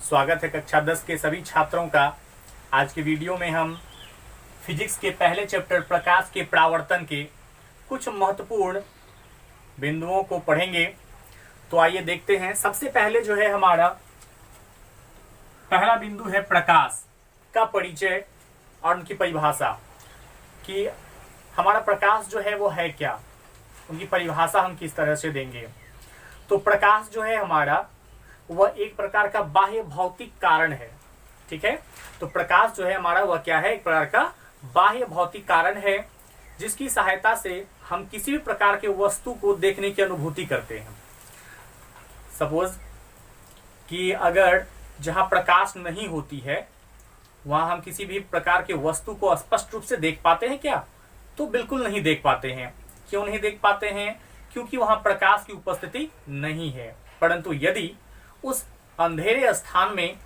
स्वागत है कक्षा 10 के सभी छात्रों का। आज के वीडियो में हम फिजिक्स के पहले चैप्टर प्रकाश के परावर्तन के कुछ महत्वपूर्ण बिंदुओं को पढ़ेंगे। तो आइए देखते हैं। सबसे पहले जो है हमारा पहला बिंदु है प्रकाश का परिचय और उनकी परिभाषा, कि हमारा प्रकाश जो है वो है क्या, उनकी परिभाषा हम किस तरह से देंगे। तो प्रकाश जो है हमारा वह एक प्रकार का बाह्य भौतिक कारण है। ठीक है, तो प्रकाश जो है हमारा वह क्या है, एक प्रकार का बाह्य भौतिक कारण है जिसकी सहायता से हम किसी भी प्रकार के वस्तु को देखने की अनुभूति करते हैं। सपोज कि अगर जहां प्रकाश नहीं होती है वहां हम किसी भी प्रकार के वस्तु को स्पष्ट रूप से देख पाते हैं क्या? तो बिल्कुल नहीं देख पाते हैं। क्यों नहीं देख पाते हैं? क्योंकि वहां प्रकाश की उपस्थिति नहीं है। परंतु यदि उस अंधेरे स्थान में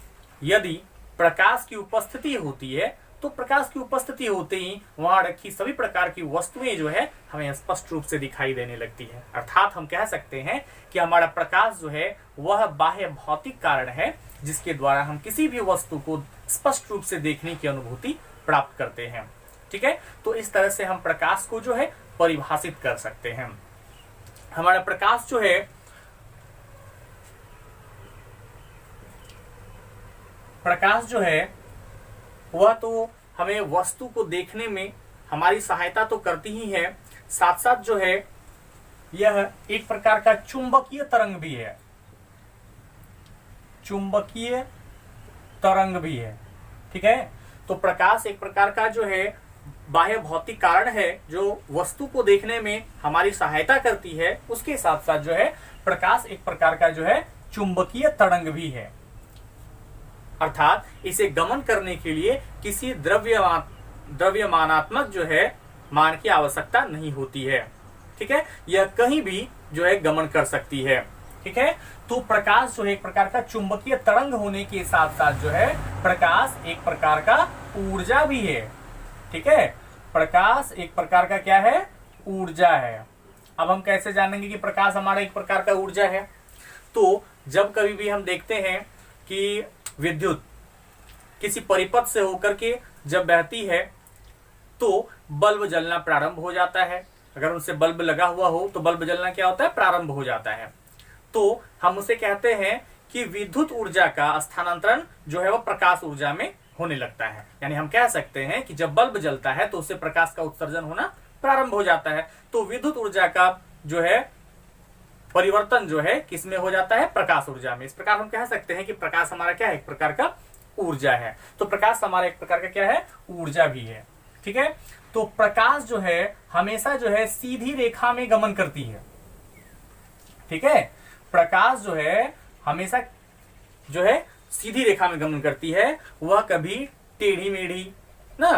यदि प्रकाश की उपस्थिति होती है तो प्रकाश की उपस्थिति होते ही वहां रखी सभी प्रकार की वस्तुएं जो है हमें स्पष्ट रूप से दिखाई देने लगती है। अर्थात हम कह सकते हैं कि हमारा प्रकाश जो है वह बाह्य भौतिक कारण है जिसके द्वारा हम किसी भी वस्तु को स्पष्ट रूप से देखने की अनुभूति प्राप्त करते हैं। ठीक है, तो इस तरह से हम प्रकाश को जो है परिभाषित कर सकते हैं। हमारा प्रकाश जो है वह तो हमें वस्तु को देखने में हमारी सहायता तो करती ही है, साथ साथ जो है यह एक प्रकार का चुंबकीय तरंग भी है। चुंबकीय तरंग भी है। ठीक है, तो प्रकाश एक प्रकार का जो है बाह्य भौतिक कारण है जो वस्तु को देखने में हमारी सहायता करती है। उसके साथ साथ जो है प्रकाश एक प्रकार का जो है चुंबकीय तरंग भी है। अर्थात इसे गमन करने के लिए किसी द्रव्यमानात्मक जो है मान की आवश्यकता नहीं होती है। ठीक है, यह कहीं भी जो है गमन कर सकती है। ठीक है, तो प्रकाश जो है एक प्रकार का चुंबकीय तरंग होने के साथ साथ जो है प्रकाश एक प्रकार का ऊर्जा भी है। ठीक है, प्रकाश एक प्रकार का क्या है, ऊर्जा है। अब हम कैसे जानेंगे कि प्रकाश हमारा एक प्रकार का ऊर्जा है? तो जब कभी भी हम देखते हैं कि विद्युत किसी परिपथ से होकर के जब बहती है तो बल्ब जलना प्रारंभ हो जाता है। अगर उनसे बल्ब लगा हुआ हो तो बल्ब जलना क्या होता है, प्रारंभ हो जाता है। तो हम उसे कहते हैं कि विद्युत ऊर्जा का स्थानांतरण जो है वो प्रकाश ऊर्जा में होने लगता है। यानी हम कह सकते हैं कि जब बल्ब जलता है तो उससे प्रकाश का उत्सर्जन होना प्रारंभ हो जाता है। तो विद्युत ऊर्जा का जो है परिवर्तन जो है किसमें हो जाता है, प्रकाश ऊर्जा में। इस प्रकार हम कह सकते हैं कि प्रकाश हमारा क्या है, एक प्रकार का ऊर्जा है। तो प्रकाश हमारा एक प्रकार का क्या है, ऊर्जा भी है। ठीक है, तो प्रकाश जो है हमेशा जो है सीधी रेखा में गमन करती है। ठीक है, प्रकाश जो है हमेशा जो है सीधी रेखा में गमन करती है। वह कभी टेढ़ी मेढ़ी ना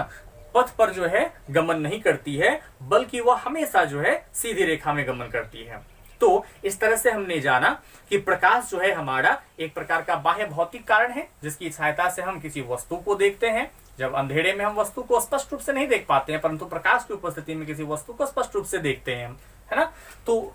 पथ पर जो है गमन नहीं करती है, बल्कि वह हमेशा जो है सीधी रेखा में गमन करती है। तो इस तरह से हमने जाना कि प्रकाश जो है हमारा एक प्रकार का बाह्य भौतिक कारण है जिसकी सहायता से हम किसी वस्तु को देखते हैं। जब अंधेरे में हम वस्तु को स्पष्ट रूप से नहीं देख पाते हैं, परंतु प्रकाश की उपस्थिति में किसी वस्तु को स्पष्ट रूप से देखते हैं, है ना। तो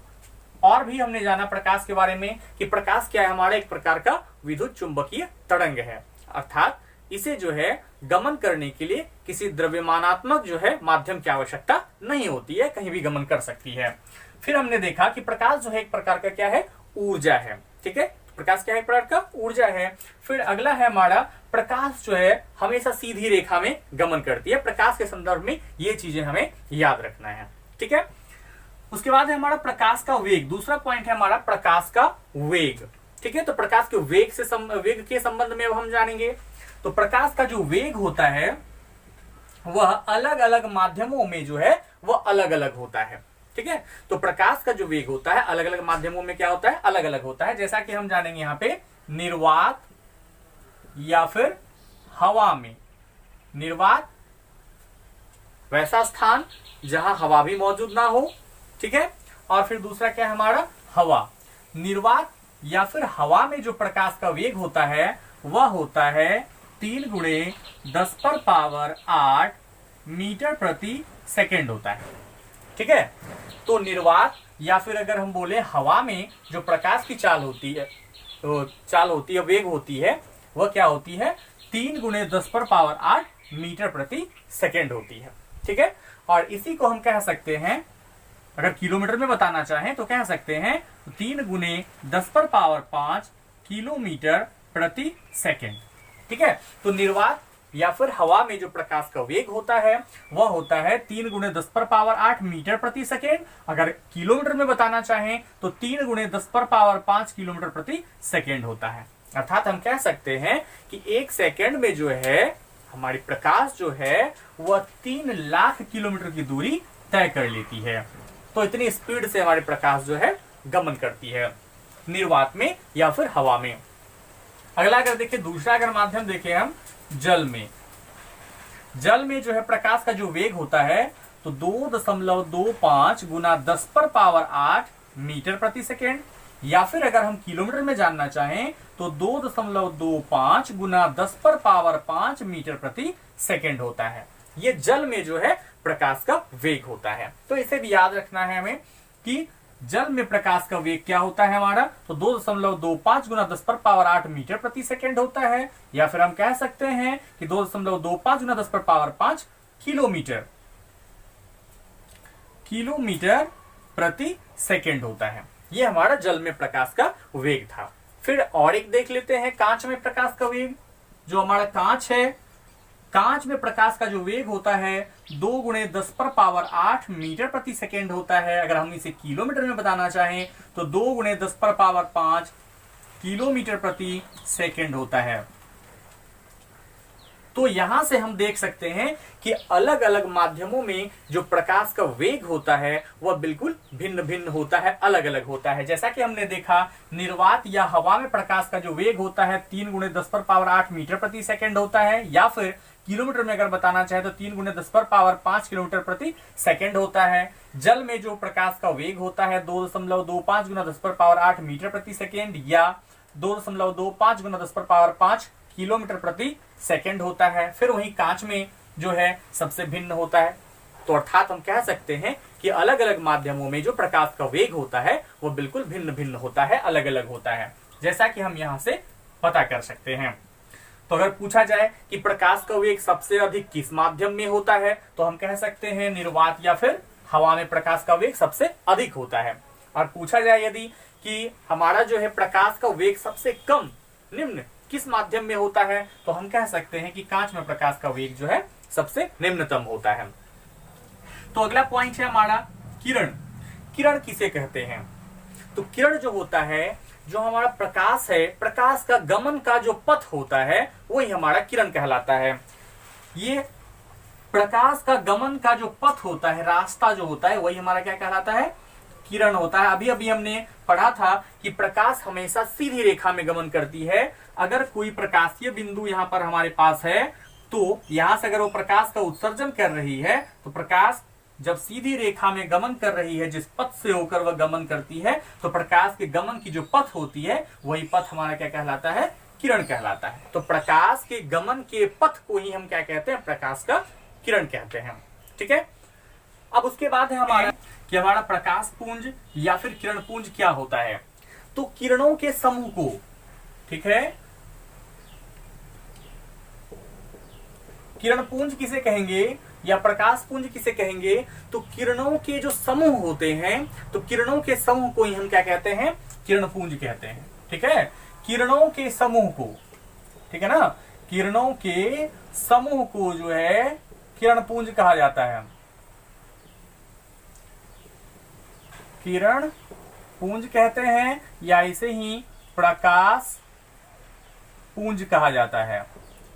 और भी हमने जाना प्रकाश के बारे में कि प्रकाश क्या है, हमारा एक प्रकार का विद्युत चुंबकीय तरंग है। अर्थात इसे जो है गमन करने के लिए किसी द्रव्यमानात्मक जो है माध्यम की आवश्यकता नहीं होती है, कहीं भी गमन कर सकती है। फिर हमने देखा कि प्रकाश जो है एक प्रकार का क्या है, ऊर्जा है। ठीक है, प्रकाश क्या है, एक प्रकार का ऊर्जा है। फिर अगला है हमारा प्रकाश जो है हमेशा सीधी रेखा में गमन करती है। प्रकाश के संदर्भ में ये चीजें हमें याद रखना है। ठीक है, उसके बाद है हमारा प्रकाश का वेग। दूसरा पॉइंट है हमारा प्रकाश का वेग। ठीक है, तो प्रकाश के वेग के संबंध में हम जानेंगे। तो प्रकाश का जो वेग होता है वह अलग अलग माध्यमों में जो है वह अलग अलग होता है। ठीक है, तो प्रकाश का जो वेग होता है अलग अलग माध्यमों में क्या होता है, अलग अलग होता है। जैसा कि हम जानेंगे यहाँ पे निर्वात या फिर हवा में। निर्वात वैसा स्थान जहां हवा भी मौजूद ना हो। ठीक है, और फिर दूसरा क्या है हमारा, हवा। निर्वात या फिर हवा में जो प्रकाश का वेग होता है वह होता है 3 × 10⁸ मीटर प्रति सेकेंड होता है। ठीक है, तो निर्वात या फिर अगर हम बोले हवा में जो प्रकाश की चाल होती है, वेग होती है वह क्या होती है, 3 गुणे 10⁸ मीटर प्रति सेकेंड होती है। ठीक है, और इसी को हम कह सकते हैं, अगर किलोमीटर में बताना चाहें तो कह सकते हैं 3 गुणे 10⁵ किलोमीटर प्रति सेकेंड। ठीक है, तो निर्वात या फिर हवा में जो प्रकाश का वेग होता है वह होता है 3 गुणे 10⁸ मीटर प्रति सेकेंड। अगर किलोमीटर में बताना चाहें तो 3 गुणे 10⁵ किलोमीटर प्रति सेकेंड होता है। अर्थात हम कह सकते हैं कि 1 सेकेंड में जो है हमारी प्रकाश जो है वह 3 लाख किलोमीटर की दूरी तय कर लेती है। तो इतनी स्पीड से हमारी प्रकाश जो है गमन करती है निर्वात में या फिर हवा में। अगला अगर देखिए, दूसरा अगर माध्यम देखें हम जल में, जल में जो है प्रकाश का जो वेग होता है तो 2.25 गुना 10⁸ मीटर प्रति सेकेंड, या फिर अगर हम किलोमीटर में जानना चाहें तो 2.25 गुना 10⁵ मीटर प्रति सेकेंड होता है। ये जल में जो है प्रकाश का वेग होता है। तो इसे भी याद रखना है हमें कि जल में प्रकाश का वेग क्या होता है हमारा, तो 2.25 गुना 10⁸ मीटर प्रति सेकेंड होता है, या फिर हम कह सकते हैं कि 2.25 गुना 10⁵ किलोमीटर प्रति सेकेंड होता है। ये हमारा जल में प्रकाश का वेग था। फिर और एक देख लेते हैं कांच में प्रकाश का वेग। जो हमारा कांच है, कांच में प्रकाश का जो वेग होता है 2 गुणे 10⁸ मीटर प्रति सेकेंड होता है। अगर हम इसे किलोमीटर में बताना चाहें तो 2 गुणे 10⁵ किलोमीटर प्रति सेकेंड होता है। तो यहां से हम देख सकते हैं कि अलग अलग माध्यमों में जो प्रकाश का वेग होता है वह बिल्कुल भिन्न भिन्न होता है, अलग अलग होता है। जैसा कि हमने देखा, निर्वात या हवा में प्रकाश का जो वेग होता है 3 गुणे 10⁸ मीटर प्रति सेकेंड होता है, या फिर किलोमीटर में अगर बताना चाहे तो 3 गुणे 10⁵ किलोमीटर प्रति सेकेंड होता है। जल में जो प्रकाश का वेग होता है 2.25 गुना 10⁸ मीटर प्रति सेकेंड या 2.25 गुना 10⁵ किलोमीटर प्रति सेकेंड होता है। फिर वहीं कांच में जो है सबसे भिन्न होता है। तो अर्थात हम कह सकते हैं कि अलग अलग माध्यमों में जो प्रकाश का वेग होता है वो बिल्कुल भिन्न भिन्न होता है, अलग अलग होता है, जैसा कि हम यहां से पता कर सकते हैं। तो अगर पूछा जाए कि प्रकाश का वेग सबसे अधिक किस माध्यम में होता है तो हम कह सकते हैं निर्वात या फिर हवा में प्रकाश का वेग सबसे अधिक होता है। और पूछा जाए यदि कि हमारा जो है प्रकाश का वेग सबसे कम निम्न किस माध्यम में होता है तो हम कह सकते हैं कि कांच में प्रकाश का वेग जो है सबसे निम्नतम होता है। तो अगला पॉइंट है हमारा किरण। किरण किसे कहते हैं? तो किरण जो होता है, जो हमारा प्रकाश है, प्रकाश का गमन का जो पथ होता है वही हमारा किरण कहलाता है। ये प्रकाश का गमन का जो पथ होता है, रास्ता जो होता है, वही हमारा क्या कहलाता है? किरण होता है। अभी अभी हमने पढ़ा था कि प्रकाश हमेशा सीधी रेखा में गमन करती है। अगर कोई प्रकाशीय बिंदु यहाँ पर हमारे पास है तो यहां से अगर वो प्रकाश का उत्सर्जन कर रही है तो प्रकाश जब सीधी रेखा में गमन कर रही है, जिस पथ से होकर वह गमन करती है, तो प्रकाश के गमन की जो पथ होती है वही पथ हमारा क्या कहलाता है? किरण कहलाता है। तो प्रकाश के गमन के पथ को ही हम क्या कहते हैं? प्रकाश का किरण कहते हैं। ठीक है। अब उसके बाद है हमारा कि हमारा प्रकाश पुंज या फिर किरण पुंज क्या होता है। तो किरणों के समूह को, ठीक है, किरण पुंज किसे कहेंगे या प्रकाश पुंज किसे कहेंगे? तो किरणों के जो समूह होते हैं, तो किरणों के समूह को ही हम क्या कहते हैं? किरण पुंज कहते हैं। ठीक है, किरणों के समूह को, ठीक है ना, किरणों के समूह को जो है किरण पुंज कहा जाता है। किरण पुंज कहते हैं या इसे ही प्रकाश पुंज कहा जाता है।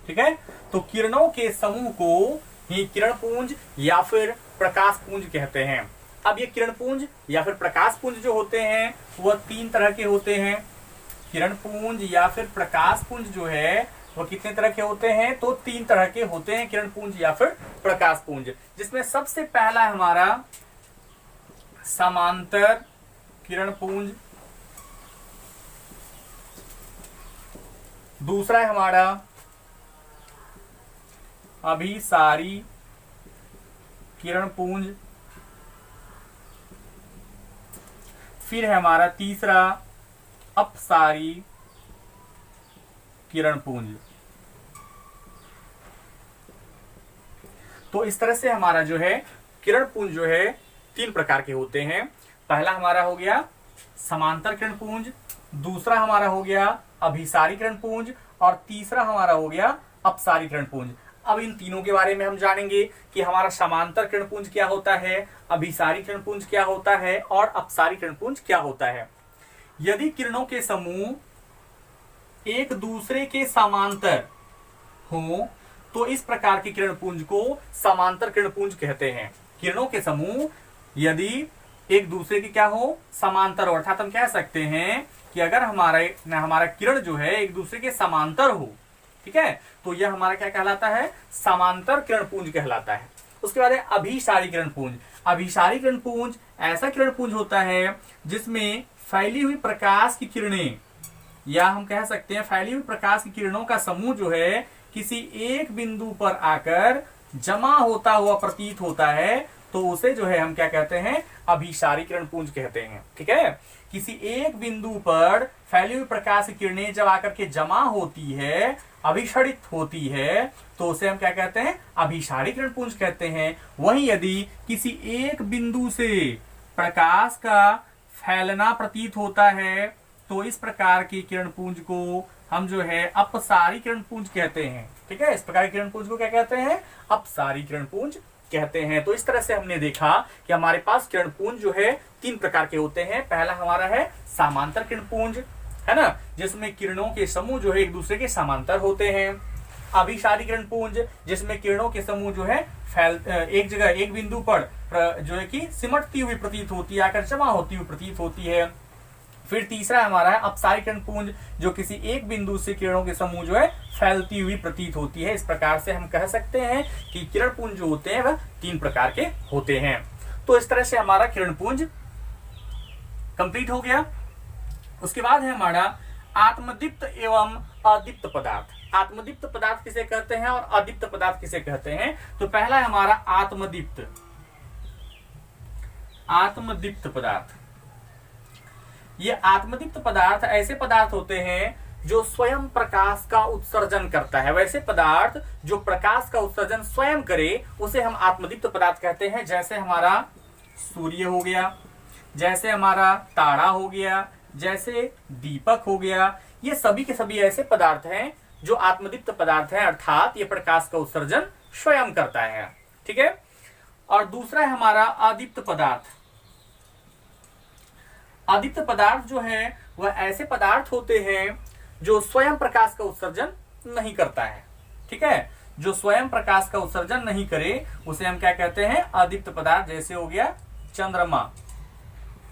ठीक है, तो किरणों के समूह को ही किरण पुंज या फिर प्रकाश पुंज कहते हैं। अब ये किरण पुंज या फिर प्रकाश पुंज जो होते हैं वह 3 तरह के होते हैं। किरण पुंज या फिर प्रकाश पुंज जो है वह कितने तरह के होते हैं? तो 3 तरह के होते हैं किरण पुंज या फिर प्रकाश पुंज, जिसमें सबसे पहला है हमारा समांतर किरण पुंज, दूसरा है हमारा अभिसारी किरण पुंज, फिर है हमारा तीसरा अपसारी किरण पुंज। तो इस तरह से हमारा जो है किरण पुंज जो है 3 प्रकार के होते हैं। पहला हमारा हो गया समांतर किरण पुंज, दूसरा हमारा हो गया अभिसारी किरण पुंज, और तीसरा हमारा हो गया अपसारी किरण पुंज। अब इन तीनों के बारे में हम जानेंगे कि हमारा समांतर किरण पुंज क्या होता है, अभिसारी किरण पुंज क्या होता है, और अपसारी किरण पुंज क्या होता है। यदि किरणों के समूह एक दूसरे के समांतर हो तो इस प्रकार की किरण पुंज को समांतर किरण पुंज कहते हैं। किरणों के समूह यदि एक दूसरे के क्या हो, समांतर हो, अर्थात हम कह सकते हैं कि अगर हमारा किरण जो है एक दूसरे के समांतर हो, ठीक है, तो यह हमारा क्या कहलाता है, समांतर किरण पुंज कहलाता है। उसके बाद है अभिसारी किरण पुंज। अभिसारी किरण पुंज ऐसा किरण पुंज होता है जिसमें फैली हुई प्रकाश की किरणें, या हम कह सकते हैं फैली हुई प्रकाश की किरणों का समूह जो है किसी एक बिंदु पर आकर जमा होता हुआ प्रतीत होता है, तो उसे जो है हम क्या कहते हैं, अभिसारी किरण पुंज कहते हैं। ठीक है, किसी एक बिंदु पर फैली हुई प्रकाश की किरणें जब आकर के जमा होती है, अभिसरित होती है, तो उसे हम क्या कहते हैं, अभिसारी किरण पुंज कहते हैं। वहीं यदि किसी एक बिंदु से प्रकाश का फैलना प्रतीत होता है, तो इस प्रकार की किरण पुंज को हम जो है अपसारी किरण पुंज कहते हैं। ठीक है, इस प्रकार की किरण पुंज को क्या कहते हैं, अपसारी किरण पुंज कहते हैं। तो इस तरह से हमने देखा कि हमारे पास किरण पुंज जो है 3 प्रकार के होते हैं। पहला हमारा है समांतर किरण पुंज, है ना, जिसमें किरणों के समूह जो है एक दूसरे के समांतर होते हैं। अभिसारी किरण पुंज, जिसमें किरणों के समूह जो है एक जगह एक बिंदु पर जो है कि सिमटती हुई प्रतीत होती है, आकर जमा होती हुई प्रतीत होती है। फिर तीसरा हमारा है अपसारी किरण पुंज, जो किसी एक बिंदु से किरणों के समूह जो है फैलती हुई प्रतीत होती है। इस प्रकार से हम कह सकते हैं कि किरण पुंज जो होते हैं वह 3 प्रकार के होते हैं। तो इस तरह से हमारा किरण पुंज कंप्लीट हो गया। उसके बाद है हमारा आत्मदीप्त एवं अदीप्त पदार्थ। आत्मदीप्त पदार्थ किसे कहते हैं और अदीप्त पदार्थ किसे कहते हैं? तो पहला है हमारा आत्मदीप्त। आत्मदीप्त पदार्थ, ये आत्मदीप्त पदार्थ ऐसे पदार्थ होते हैं जो स्वयं प्रकाश का उत्सर्जन करता है। वैसे पदार्थ जो प्रकाश का उत्सर्जन स्वयं करे उसे हम आत्मदीप्त पदार्थ कहते हैं। जैसे हमारा सूर्य हो गया, जैसे हमारा तारा हो गया, जैसे दीपक हो गया, ये सभी के सभी ऐसे पदार्थ हैं जो आत्मदीप्त पदार्थ हैं, अर्थात ये प्रकाश का उत्सर्जन स्वयं करता है। ठीक है, और दूसरा है हमारा अदीप्त पदार्थ। अदीप्त पदार्थ जो है वह ऐसे पदार्थ होते हैं जो स्वयं प्रकाश का उत्सर्जन नहीं करता है। ठीक है, जो स्वयं प्रकाश का उत्सर्जन नहीं करे उसे हम क्या कहते हैं, अदीप्त पदार्थ। जैसे हो गया चंद्रमा।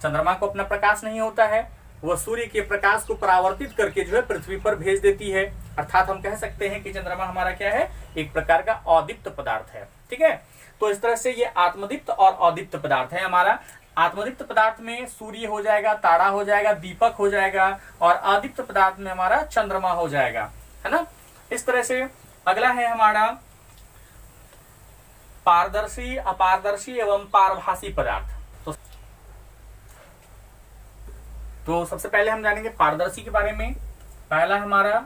चंद्रमा को अपना प्रकाश नहीं होता है, वह सूर्य के प्रकाश को परावर्तित करके जो है पृथ्वी पर भेज देती है, अर्थात हम कह सकते हैं कि चंद्रमा हमारा क्या है, एक प्रकार का अदीप्त पदार्थ है। ठीक है, तो इस तरह से ये आत्मदीप्त और अदीप्त पदार्थ है हमारा। आत्मदीप्त पदार्थ में सूर्य हो जाएगा, तारा हो जाएगा, दीपक हो जाएगा, और अदीप्त पदार्थ में हमारा चंद्रमा हो जाएगा, है ना। इस तरह से अगला है हमारा पारदर्शी, अपारदर्शी एवं पारभासी पदार्थ। तो सबसे पहले हम जानेंगे पारदर्शी के बारे में। पहला हमारा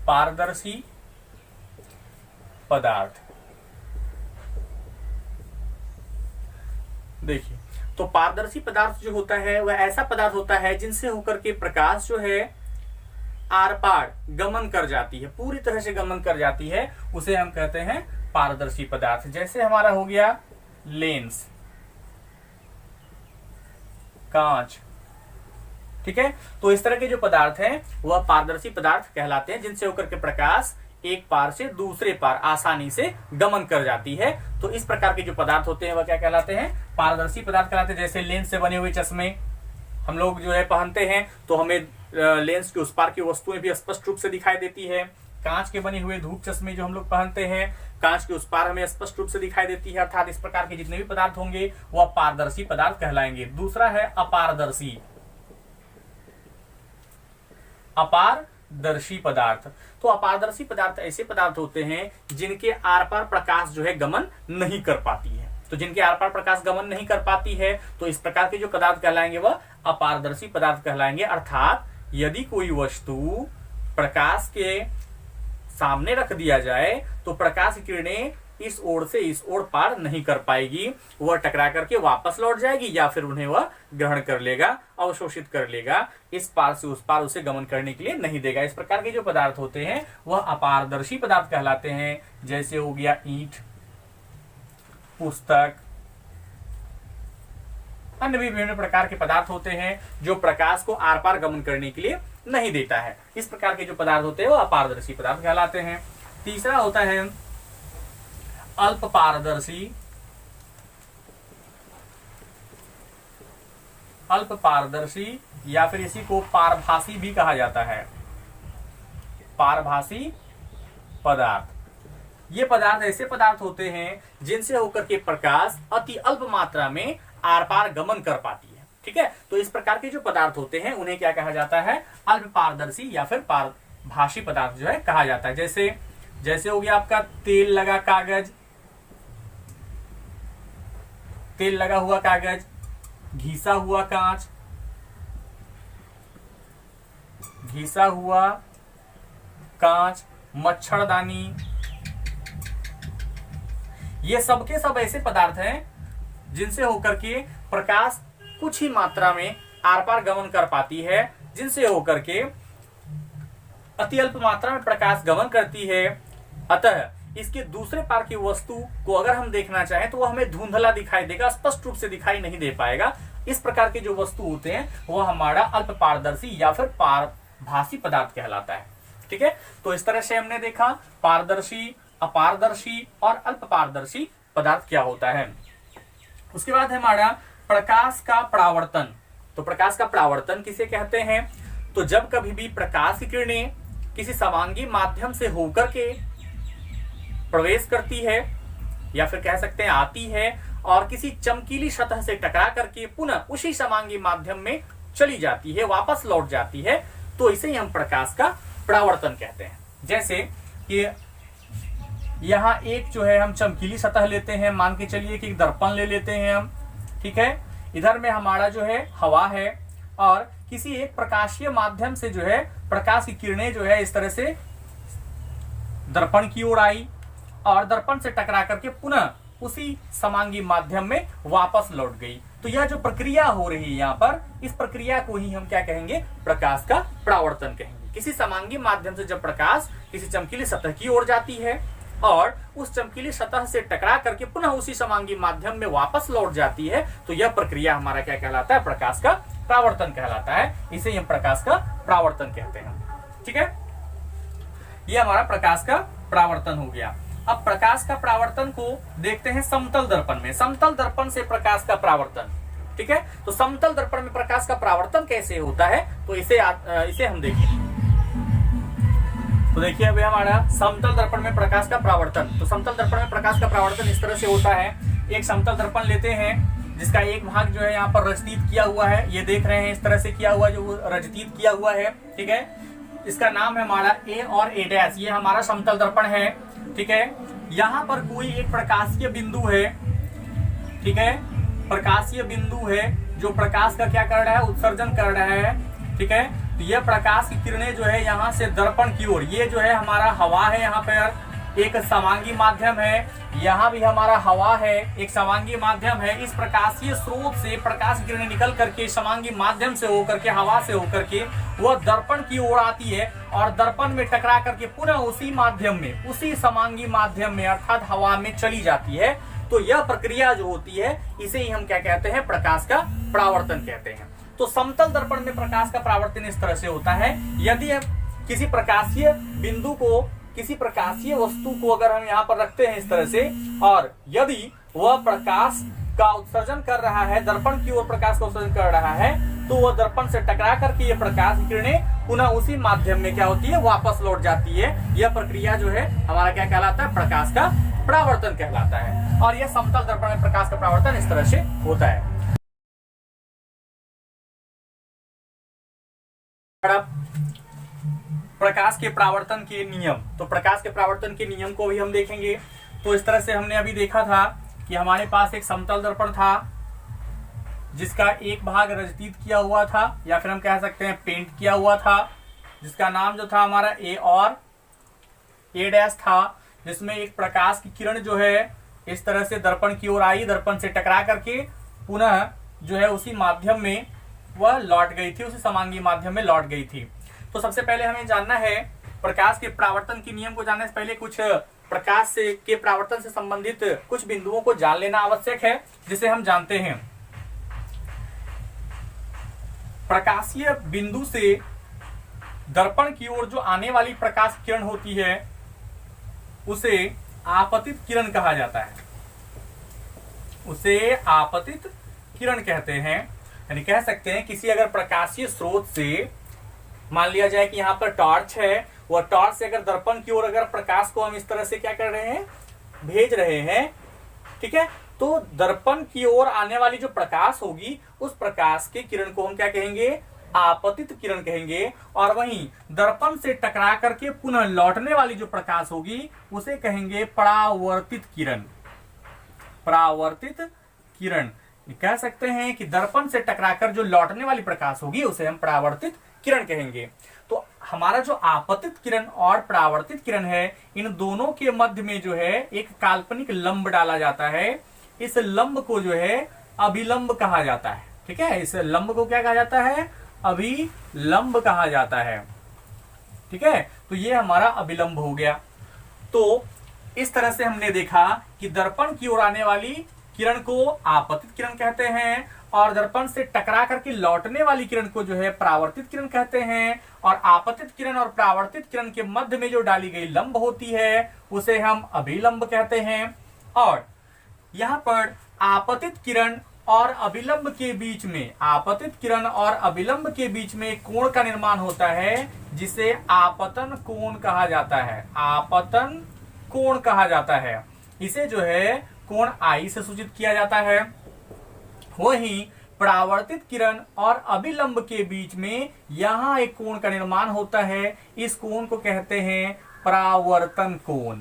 पारदर्शी पदार्थ। देखिए, तो पारदर्शी पदार्थ जो होता है वह ऐसा पदार्थ होता है जिनसे होकर के प्रकाश जो है आर पार गमन कर जाती है, पूरी तरह से गमन कर जाती है, उसे हम कहते हैं पारदर्शी पदार्थ। जैसे हमारा हो गया लेंस, कांच। ठीक है, तो इस तरह के जो पदार्थ हैं वह पारदर्शी पदार्थ कहलाते हैं, जिनसे होकर के प्रकाश एक पार से दूसरे पार आसानी से गमन कर जाती है। तो इस प्रकार के जो पदार्थ होते हैं वह क्या कहलाते हैं, पारदर्शी पदार्थ कहलाते हैं। जैसे लेंस से बने हुए चश्मे हम लोग जो है पहनते हैं तो हमें लेंस के उस पार की वस्तुएं भी स्पष्ट रूप से दिखाई देती है। कांच के बने हुए धूप चश्मे जो हम लोग पहनते हैं, कांच के उस पार हमें स्पष्ट रूप से दिखाई देती है। अर्थात इस प्रकार के जितने भी पदार्थ होंगे वह पारदर्शी पदार्थ कहलाएंगे। दूसरा है अपारदर्शी। अपारदर्शी पदार्थ, तो अपारदर्शी पदार्थ ऐसे पदार्थ होते हैं जिनके आर पार प्रकाश जो है गमन नहीं कर पाती है। तो जिनके आर पार प्रकाश गमन नहीं कर पाती है तो इस प्रकार के जो पदार्थ कहलाएंगे वह अपारदर्शी पदार्थ कहलाएंगे। अर्थात यदि कोई वस्तु प्रकाश के सामने रख दिया जाए तो प्रकाश की किरणें इस ओर से इस ओर पार नहीं कर पाएगी, वह टकरा करके वापस लौट जाएगी या फिर उन्हें वह ग्रहण कर लेगा, अवशोषित कर लेगा, इस पार से उस पार उसे गमन करने के लिए नहीं देगा। इस प्रकार के जो पदार्थ होते हैं वह अपारदर्शी पदार्थ कहलाते हैं। जैसे हो गया ईंट, पुस्तक, अन्य भी विभिन्न प्रकार के पदार्थ होते हैं जो प्रकाश को आर पार गमन करने के लिए नहीं देता है। इस प्रकार के जो पदार्थ होते हैं वो अपारदर्शी पदार्थ कहलाते हैं। तीसरा होता है अल्प पारदर्शी। अल्प पारदर्शी या फिर इसी को पारभासी भी कहा जाता है। पारभासी पदार्थ, ये पदार्थ ऐसे पदार्थ होते हैं जिनसे होकर के प्रकाश अति अल्प मात्रा में आर पार गमन कर पाती है। ठीक है, तो इस प्रकार के जो पदार्थ होते हैं उन्हें क्या कहा जाता है? अल्प पारदर्शी या फिर पारभासी पदार्थ जो है कहा जाता है। जैसे हो गया आपका तेल लगा कागज, तेल लगा हुआ कागज, घिसा हुआ कांच, घिसा हुआ कांच, मच्छरदानी, ये सब के सब ऐसे पदार्थ हैं जिनसे होकर के प्रकाश कुछ ही मात्रा में आर पार गमन कर पाती है, जिनसे होकर के अति अल्प मात्रा में प्रकाश गमन करती है। अतः इसके दूसरे पार की वस्तु को अगर हम देखना चाहें तो वह हमें धुंधला दिखाई देगा, स्पष्ट रूप से दिखाई नहीं दे पाएगा। इस प्रकार के जो वस्तु होते हैं वह हमारा अल्प पारदर्शी या फिर पारभासी पदार्थ कहलाता है। ठीक है, तो इस तरह से हमने देखा पारदर्शी, अपारदर्शी और अल्प पारदर्शी पदार्थ क्या होता है। उसके बाद है हमारा प्रकाश का परावर्तन। तो प्रकाश का परावर्तन किसे कहते हैं? तो जब कभी भी प्रकाश की किरणें किसी समांगी माध्यम से होकर के प्रवेश करती है या फिर कह सकते हैं आती है और किसी चमकीली सतह से टकरा करके पुनः उसी समांगी माध्यम में चली जाती है, वापस लौट जाती है, तो इसे ही हम प्रकाश का परावर्तन कहते हैं। जैसे कि यहाँ एक जो है हम चमकीली सतह लेते हैं, मान के चलिए कि एक दर्पण ले लेते हैं हम। ठीक है, इधर में हमारा जो है हवा है और किसी एक प्रकाशीय माध्यम से जो है प्रकाश की किरणें जो है इस तरह से दर्पण की ओर आई और दर्पण से टकरा करके पुनः उसी समांगी माध्यम में वापस लौट गई। तो यह जो प्रक्रिया हो रही है यहाँ पर, इस प्रक्रिया को ही हम क्या कहेंगे? प्रकाश का परावर्तन कहेंगे। किसी समांगी माध्यम से जब प्रकाश किसी चमकीली सतह की ओर जाती है और उस चमकीली सतह से टकरा करके पुनः उसी समांगी माध्यम में वापस लौट जाती है, तो यह प्रक्रिया हमारा क्या कहलाता है? प्रकाश का परावर्तन कहलाता है। इसे हम प्रकाश का परावर्तन कहते हैं। ठीक है, यह हमारा प्रकाश का परावर्तन हो गया। अब प्रकाश का परावर्तन को देखते हैं समतल दर्पण में। समतल दर्पण से प्रकाश का परावर्तन। ठीक है, तो समतल दर्पण में प्रकाश का परावर्तन कैसे होता है, तो इसे हम देखें। तो देखिए अभी हमारा समतल दर्पण में प्रकाश का परावर्तन। तो समतल दर्पण में प्रकाश का परावर्तन इस तरह से होता है। एक समतल दर्पण लेते हैं जिसका एक भाग जो है यहाँ पर रजतीत किया हुआ है, ये देख रहे हैं इस तरह से किया हुआ, जो रजतीत किया हुआ है। ठीक है, इसका नाम है हमारा ए और ए डैश, ये हमारा समतल दर्पण है। ठीक है, यहाँ पर कोई एक प्रकाशीय बिंदु है। ठीक है, प्रकाशीय बिंदु है जो प्रकाश का क्या कर रहा है? उत्सर्जन कर रहा है। ठीक है, तो यह प्रकाश की किरणें जो है यहाँ से दर्पण की ओर, ये जो है हमारा हवा है, यहाँ पर एक समांगी माध्यम है, यहाँ भी हमारा हवा है, एक समांगी माध्यम है। इस प्रकाशीय स्रोत से प्रकाश की किरणें निकल करके समांगी माध्यम से होकर के, हवा से होकर के वह दर्पण की ओर आती है और दर्पण में टकरा करके पुनः उसी माध्यम में, उसी समांगी माध्यम में अर्थात हवा में चली जाती है। तो यह प्रक्रिया जो होती है इसे ही हम क्या कहते हैं? प्रकाश का परावर्तन कहते हैं। तो समतल दर्पण में प्रकाश का परावर्तन इस तरह से होता है। यदि हम किसी प्रकाशीय बिंदु को, किसी प्रकाशीय वस्तु को अगर हम यहाँ पर रखते हैं इस तरह से, और यदि वह प्रकाश का उत्सर्जन कर रहा है, दर्पण की ओर प्रकाश का उत्सर्जन कर रहा है, तो वह दर्पण से टकरा करके ये प्रकाश किरणें पुनः उसी माध्यम में क्या होती है? वापस लौट जाती है। यह प्रक्रिया जो है हमारा क्या कहलाता है? प्रकाश का परावर्तन कहलाता है। और यह समतल दर्पण में प्रकाश का परावर्तन इस तरह से होता है। प्रकाश के परावर्तन के नियम। तो प्रकाश के परावर्तन के नियम को भी हम देखेंगे। तो इस तरह से हमने अभी देखा था कि हमारे पास एक समतल दर्पण था जिसका एक भाग रजतीत किया हुआ था या फिर हम कह सकते हैं पेंट किया हुआ था, जिसका नाम जो था हमारा ए और ए डैश था, जिसमें एक प्रकाश की किरण जो है इस तरह से दर्पण की ओर आई, दर्पण से टकरा करके पुनः जो है उसी माध्यम में वह लौट गई थी, उसी समांगी माध्यम में लौट गई थी। तो सबसे पहले हमें जानना है प्रकाश के परावर्तन के नियम को जानने से पहले कुछ प्रकाश से के परावर्तन से संबंधित कुछ बिंदुओं को जान लेना आवश्यक है, जिसे हम जानते हैं। प्रकाशीय बिंदु से दर्पण की ओर जो आने वाली प्रकाश किरण होती है उसे आपतित किरण कहा जाता है, उसे आपतित किरण कहते हैं। यानी कह सकते हैं किसी अगर प्रकाशीय स्रोत से, मान लिया जाए कि यहाँ पर टॉर्च है, वह टॉर्च से अगर दर्पण की ओर अगर प्रकाश को हम इस तरह से क्या कर रहे हैं, भेज रहे हैं, ठीक है, तो दर्पण की ओर आने वाली जो प्रकाश होगी उस प्रकाश के किरण को हम क्या कहेंगे, आपतित किरण कहेंगे। और वहीं दर्पण से टकरा करके पुनः लौटने वाली जो प्रकाश होगी उसे कहेंगे परावर्तित किरण। परावर्तित किरण कह सकते हैं कि दर्पण से टकराकर जो लौटने वाली प्रकाश होगी उसे हम परावर्तित किरण कहेंगे। तो हमारा जो आपतित किरण और परावर्तित किरण है, इन दोनों के मध्य में जो है एक काल्पनिक लंब डाला जाता है। इस लंब को जो है अभिलंब कहा जाता है। ठीक है, इस लंब को क्या कहा जाता है, अभिलंब कहा जाता है। ठीक है, तो ये हमारा अभिलंब हो गया। तो इस तरह से हमने देखा कि दर्पण की ओर आने वाली किरण को आपतित किरण कहते हैं और दर्पण से टकरा करके लौटने वाली किरण को जो है परावर्तित किरण कहते हैं। और आपतित किरण और परावर्तित किरण के मध्य में जो डाली गई लंब होती है उसे हम अभिलंब कहते हैं। और यहाँ पर आपतित किरण और अभिलंब के बीच में, आपतित किरण और अभिलंब के बीच में कोण का निर्माण होता है जिसे आपतन कोण कहा जाता है। आपतन कोण कहा जाता है। इसे जो है कोण आई से सूचित किया जाता है। वहीं परावर्तित किरण और अभिलंब के बीच में यहां एक कोण का निर्माण होता है। इस कोण को कहते हैं परावर्तन कोण।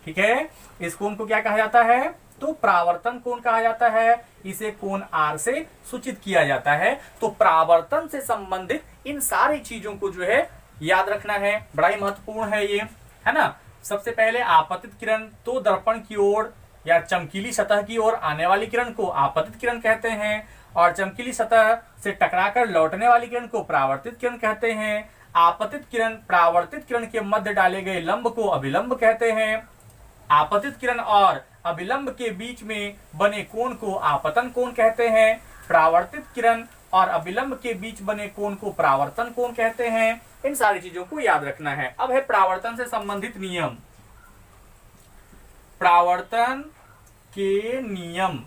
ठीक है, इस कोण को क्या कहा जाता है, तो परावर्तन कोण कहा जाता है। इसे कोण आर से सूचित किया जाता है। तो परावर्तन से संबंधित इन सारी चीजों को जो है याद रखना है, बड़ा ही महत्वपूर्ण है ये, है ना। सबसे पहले आपतित किरण, तो दर्पण की ओर या चमकीली सतह की ओर आने वाली किरण को आपतित किरण कहते हैं और चमकीली सतह से टकराकर लौटने वाली किरण को परावर्तित किरण कहते हैं। आपतित किरण परावर्तित किरण के मध्य डाले गए लंब को अभिलंब कहते हैं। आपतित किरण और अभिलंब के बीच में बने कोण को आपतन कोण कहते हैं। परावर्तित किरण और अभिलंब के बीच बने कोण को परावर्तन कोण कहते हैं। इन सारी चीजों को याद रखना है। अब है परावर्तन से संबंधित नियम। परावर्तन के नियम,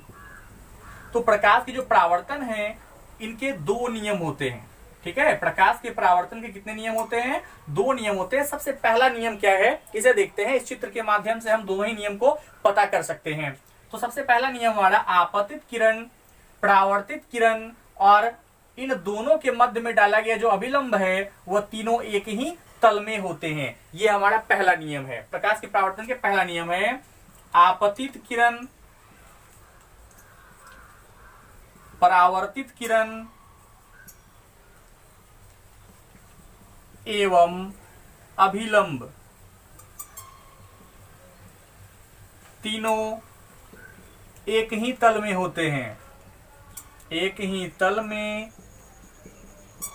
तो प्रकाश के जो परावर्तन है इनके दो नियम होते हैं। ठीक है, प्रकाश के परावर्तन के कितने नियम होते हैं, दो नियम होते हैं। सबसे पहला नियम क्या है, इसे देखते हैं। इस चित्र के माध्यम से हम दोनों ही नियम को पता कर सकते हैं। तो सबसे पहला नियम हमारा, आपतित किरण परावर्तित किरण और इन दोनों के मध्य में डाला गया जो अभिलंब है वह तीनों एक ही तल में होते हैं। ये हमारा पहला नियम है। प्रकाश के परावर्तन के पहला नियम है, आपतित किरण परावर्तित किरण एवं अभिलंब तीनों एक ही तल में होते हैं, एक ही तल में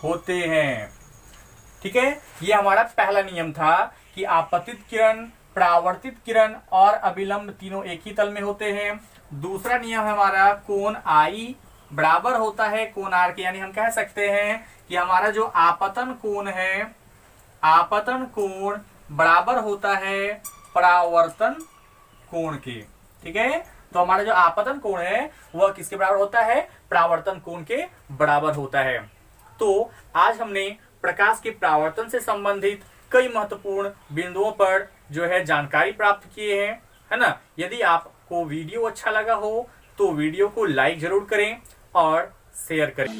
होते हैं। ठीक है, ये हमारा पहला नियम था कि आपतित किरण परावर्तित किरण और अभिलंब तीनों एक ही तल में होते हैं। दूसरा नियम हमारा, कोण आई बराबर होता है कोण आर के। यानी हम कह सकते हैं कि हमारा जो आपतन कोण है, आपतन कोण बराबर होता है परावर्तन कोण के। ठीक है, तो हमारा जो आपतन कोण है वह किसके बराबर होता है, परावर्तन कोण के बराबर होता है। तो आज हमने प्रकाश के परावर्तन से संबंधित कई महत्वपूर्ण बिंदुओं पर जो है जानकारी प्राप्त किए हैं, है ना। यदि आपको वीडियो अच्छा लगा हो तो वीडियो को लाइक जरूर करें और शेयर करें।